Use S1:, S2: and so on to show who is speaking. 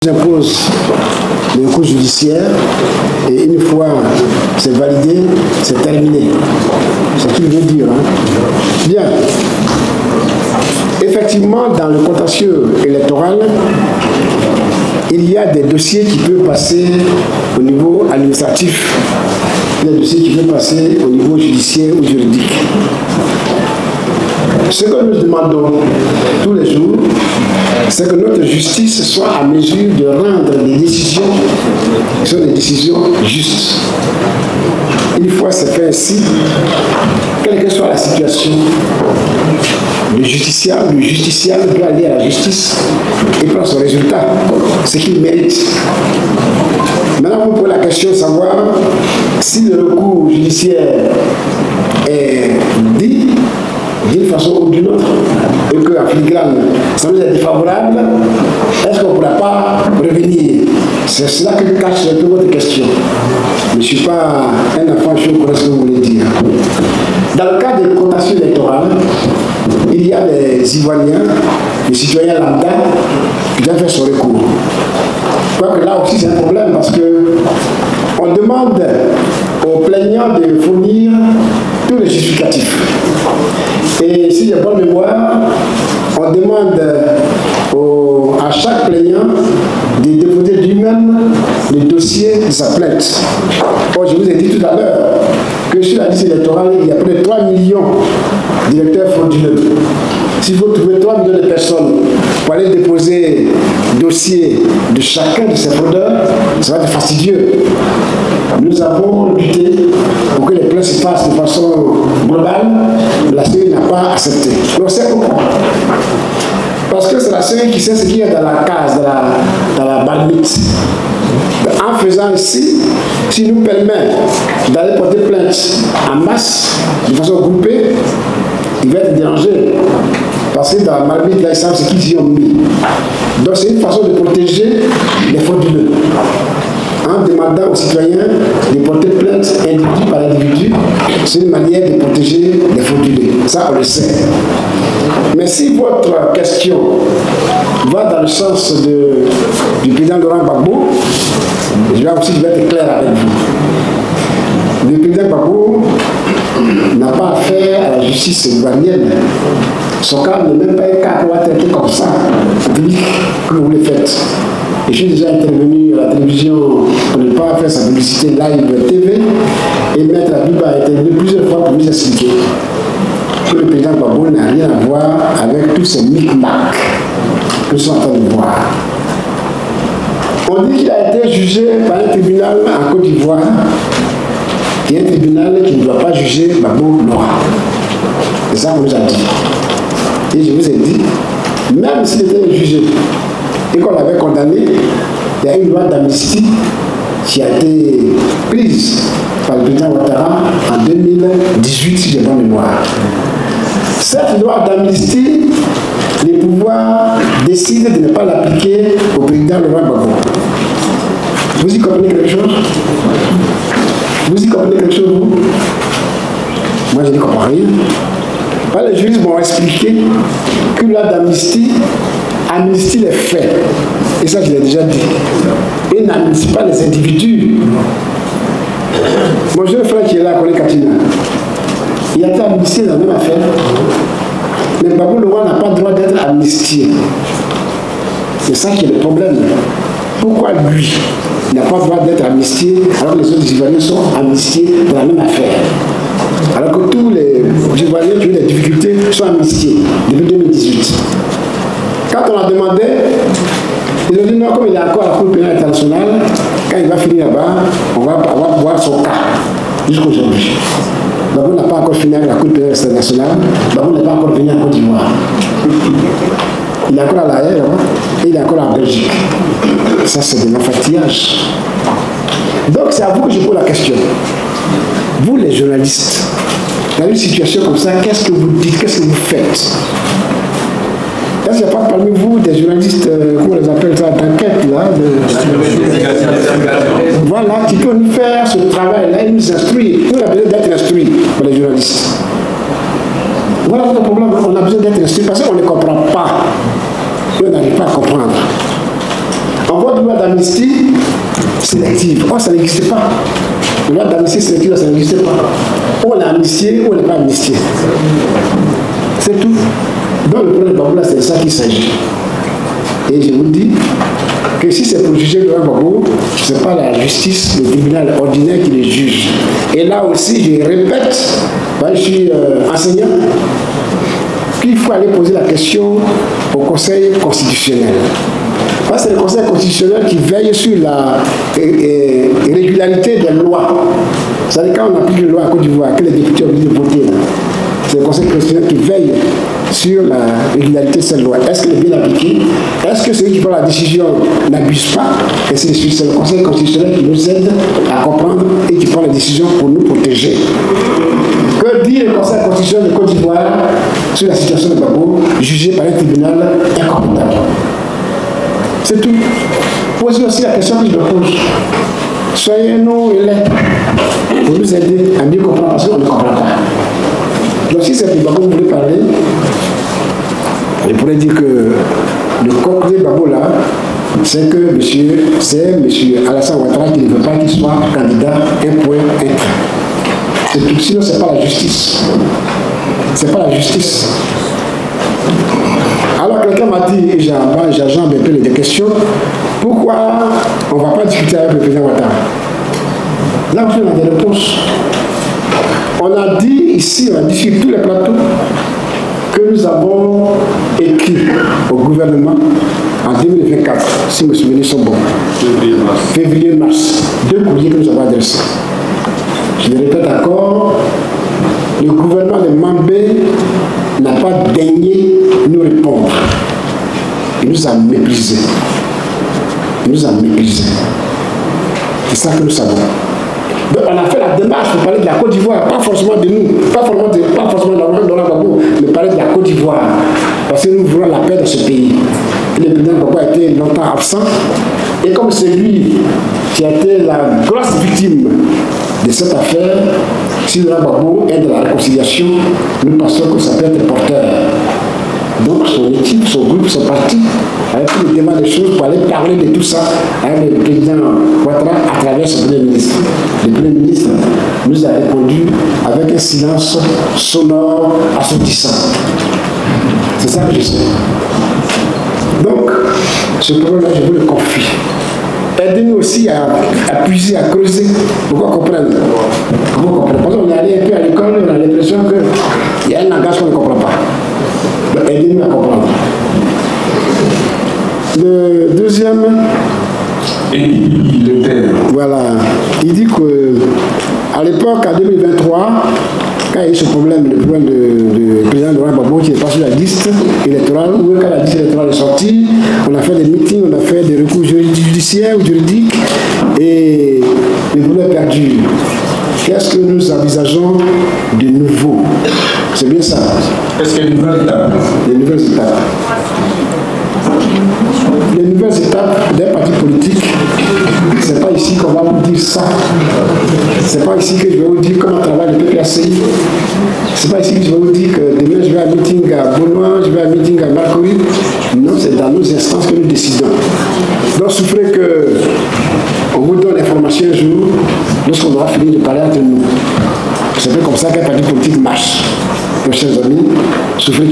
S1: Impose le recours judiciaire et une fois c'est validé, c'est terminé. C'est ce qu'il veut dire. Hein. Bien. Effectivement, dans le contentieux électoral, il y a des dossiers qui peuvent passer au niveau administratif, il y a des dossiers qui peuvent passer au niveau judiciaire ou juridique. Ce que nous demandons tous les jours, c'est que notre justice soit à mesure de rendre des décisions qui sont des décisions justes. Une fois c'est fait ainsi, quelle que soit la situation, le justiciable doit aller à la justice et prendre son résultat, ce qu'il mérite. Maintenant, vous posez la question de savoir si le recours judiciaire est dit d'une façon ou d'une autre, et qu'en filigrane, ça nous est défavorable, est-ce qu'on ne pourra pas revenir? C'est cela que cache toute votre question. Je ne suis pas un enfant chaud pour ce que vous voulez dire. Dans le cas des contentieux électorales, il y a des Ivoiriens, des citoyens lambda, qui doivent faire son recours. Je crois que là aussi c'est un problème parce qu'on demande aux plaignants de fournir tous les justificatifs. Et si j'ai bonne mémoire, on demande à chaque plaignant de déposer lui-même le dossier de sa plainte. Or, je vous ai dit tout à l'heure que sur la liste électorale, il y a près de 3 millions d'électeurs frauduleux. S'il faut trouver 3 millions de personnes pour aller déposer le dossier de chacun de ces fraudeurs, ça va être fastidieux. Nous avons lutté pour que les plaintes se fassent de façon globale, mais la CEI n'a pas accepté. On sait pourquoi. Parce que c'est la CEI qui sait ce qu'il y a dans la case, dans la balmite. En faisant ainsi, si nous permet d'aller porter plainte en masse, de façon groupée, il va être dérangé. Parce que dans la marmite, là, ils savent ce qu'ils y ont mis. Donc c'est une façon de protéger les frauduleux. En demandant aux citoyens de porter plainte individu par individu, c'est une manière de protéger les frauduleux. Ça, on le sait. Mais si votre question va dans le sens du président Laurent Gbagbo, je vais être clair avec vous. Le président Gbagbo n'a pas affaire à la justice ivoirienne. Son cas n'est même pas un cas pour être traité comme ça, public, comme vous le faites. Et je suis déjà intervenu à la télévision pour ne pas faire sa publicité live TV, et Maître Abiba a intervenu plusieurs fois pour nous expliquer que le président Gbagbo n'a rien à voir avec tous ces micmacs que nous sommes en train de voir. On dit qu'il a été jugé par un tribunal en Côte d'Ivoire, qui est un tribunal qui ne doit pas juger Gbagbo Noir. C'est ça qu'on nous a dit. Et je vous ai dit, même s'il était jugé et qu'on l'avait condamné, il y a une loi d'amnistie qui a été prise par le président Ouattara en 2018, si j'ai bonne mémoire. Cette loi d'amnistie, les pouvoirs décident de ne pas l'appliquer au président Laurent Gbagbo. Vous y comprenez quelque chose? Vous y comprenez quelque chose, vous? Moi, je n'y comprends rien. Les juristes m'ont expliqué que la loi d'amnistie amnistie les faits. Et ça, je l'ai déjà dit. Et n'amnistie pas les individus. Mon jeune frère qui est là, Colin Katina, il a été amnistié dans la même affaire. Mais Gbagbo Noir n'a pas le droit d'être amnistié. C'est ça qui est le problème. Pourquoi lui n'a pas le droit d'être amnistié alors que les autres Ivoiriens sont amnistiés dans la même affaire? Alors que tous les Ivoiriens qui ont des difficultés sont amnistiés depuis 2018. Quand on a demandé, ils ont dit non, comme il est encore à la Cour pénale internationale, quand il va finir là-bas, on va voir son cas jusqu'aujourd'hui. Gbagbo n'a pas encore fini avec la Cour pénale internationale, Gbagbo n'est pas encore venu en Côte d'Ivoire. Il est encore à La Haye, et il est encore en Belgique. Ça, c'est de l'enfantillage. Donc, c'est à vous que je pose la question. Vous, les journalistes, dans une situation comme ça, qu'est-ce que vous dites, qu'est-ce que vous faites? Est-ce qu'il n'y a pas parmi vous des journalistes, comment on les appelle ça, d'enquête, là, voilà, qui peuvent nous faire ce travail-là et nous instruire. Nous, on a besoin d'être instruits pour les journalistes. Voilà notre problème, on a besoin d'être instruits parce qu'on ne comprend pas. On n'arrive pas à comprendre. On voit d'amnistie sélective. Or, ça n'existe pas. La loi d'amnistie sélective, ça n'existe pas. On l'a amnistié ou on n'est pas amnistié. C'est tout. Dans le problème de Gbagbo, c'est de ça qu'il s'agit. Et je vous dis que si c'est pour juger Laurent Gbagbo, ce n'est pas la justice, le tribunal ordinaire qui le juge. Et là aussi, je répète, je suis enseignant, qu'il faut aller poser la question au Conseil constitutionnel. Parce que c'est le Conseil constitutionnel qui veille sur la régularité des lois. C'est-à-dire quand on applique les lois à Côte d'Ivoire, que les députés ont obligés de voter, c'est le Conseil constitutionnel qui veille sur la régularité de cette loi. Est-ce qu'elle est bien appliquée? Est-ce que celui qui prend la décision n'abuse pas? Et c'est le Conseil constitutionnel qui nous aide à comprendre et qui prend la décision pour nous protéger. Que dit le Conseil constitutionnel de Côte d'Ivoire sur la situation de Gbagbo, jugé par un tribunal incompétent? C'est tout. Posez aussi la question que je me pose. Soyez-nous élèves pour nous aider à mieux comprendre parce qu'on ne comprend pas. Donc si c'est pour Gbagbo que vous voulez parler, je pourrais dire que le coq de Gbagbo là, c'est que c'est M. Alassane Ouattara qui ne veut pas qu'il soit candidat un point, un trait. C'est tout. Sinon, ce n'est pas la justice. Ce n'est pas la justice. Alors quelqu'un m'a dit, et j'ajambe un peu les questions, pourquoi on ne va pas discuter avec le président Ouattara? Là aussi, on a des réponses. On a dit ici, on a dit sur tous les plateaux, que nous avons écrit au gouvernement en 2024, si mes souvenirs sont bons, février-mars, 2 courriers que nous avons adressés. Je le répète encore, le gouvernement de Mambé n'a pas daigné nous répondre. Il nous a méprisés. Il nous a méprisés. C'est ça que nous savons. Donc on a fait la démarche pour parler de la Côte d'Ivoire, pas forcément de nous, pas forcément de Laurent Gbagbo, mais parler de la Côte d'Ivoire. Parce que nous voulons la paix dans ce pays. Et le président Gbagbo a été longtemps absent. Et comme c'est lui qui a été la grosse victime de cette affaire, si Laurent Gbagbo est de la réconciliation, nous pensons que ça peut être porteur. Donc son équipe, son groupe, son parti, avec tous les demandes de choses pour aller parler de tout ça avec le président Ouattara à travers son premier ministre. Le premier ministre nous a répondu avec un silence sonore assourdissant. C'est ça que je sais. Donc, ce problème-là, je vous le confie. Aidez-nous aussi à puiser, à creuser pour qu'on comprenne. Comment comprendre? Parce qu'on est allé un peu à l'école, on a l'impression qu'il y a un langage qu'on ne comprend pas. Donc, aidez-nous à comprendre. Le deuxième.
S2: Et le thème.
S1: Voilà. Il dit qu'à l'époque, en 2023, quand il y a eu ce problème, le problème du président Laurent Gbagbo qui est pas sur la liste électorale, ou quand la liste électorale est sortie, on a fait des meetings, on a fait des recours judiciaires ou juridiques, et le problème est perdu. Qu'est-ce que nous envisageons de nouveau? C'est bien ça.
S2: Est-ce qu'il y a une nouvelle étape?
S1: Les nouvelles étapes. Les nouvelles étapes d'un parti politique, c'est pas ici qu'on va vous dire ça. C'est pas ici que je vais vous dire comment travaille le PPACI. C'est pas ici que je vais vous dire que demain je vais à un meeting à Benoît, je vais à un meeting à Marcory. Non, c'est dans nos instances que nous décidons. Donc souffrez que on vous donne l'information un jour lorsqu'on aura fini de parler entre nous. C'est un peu comme ça qu'un parti politique marche. Mes chers amis, souffrez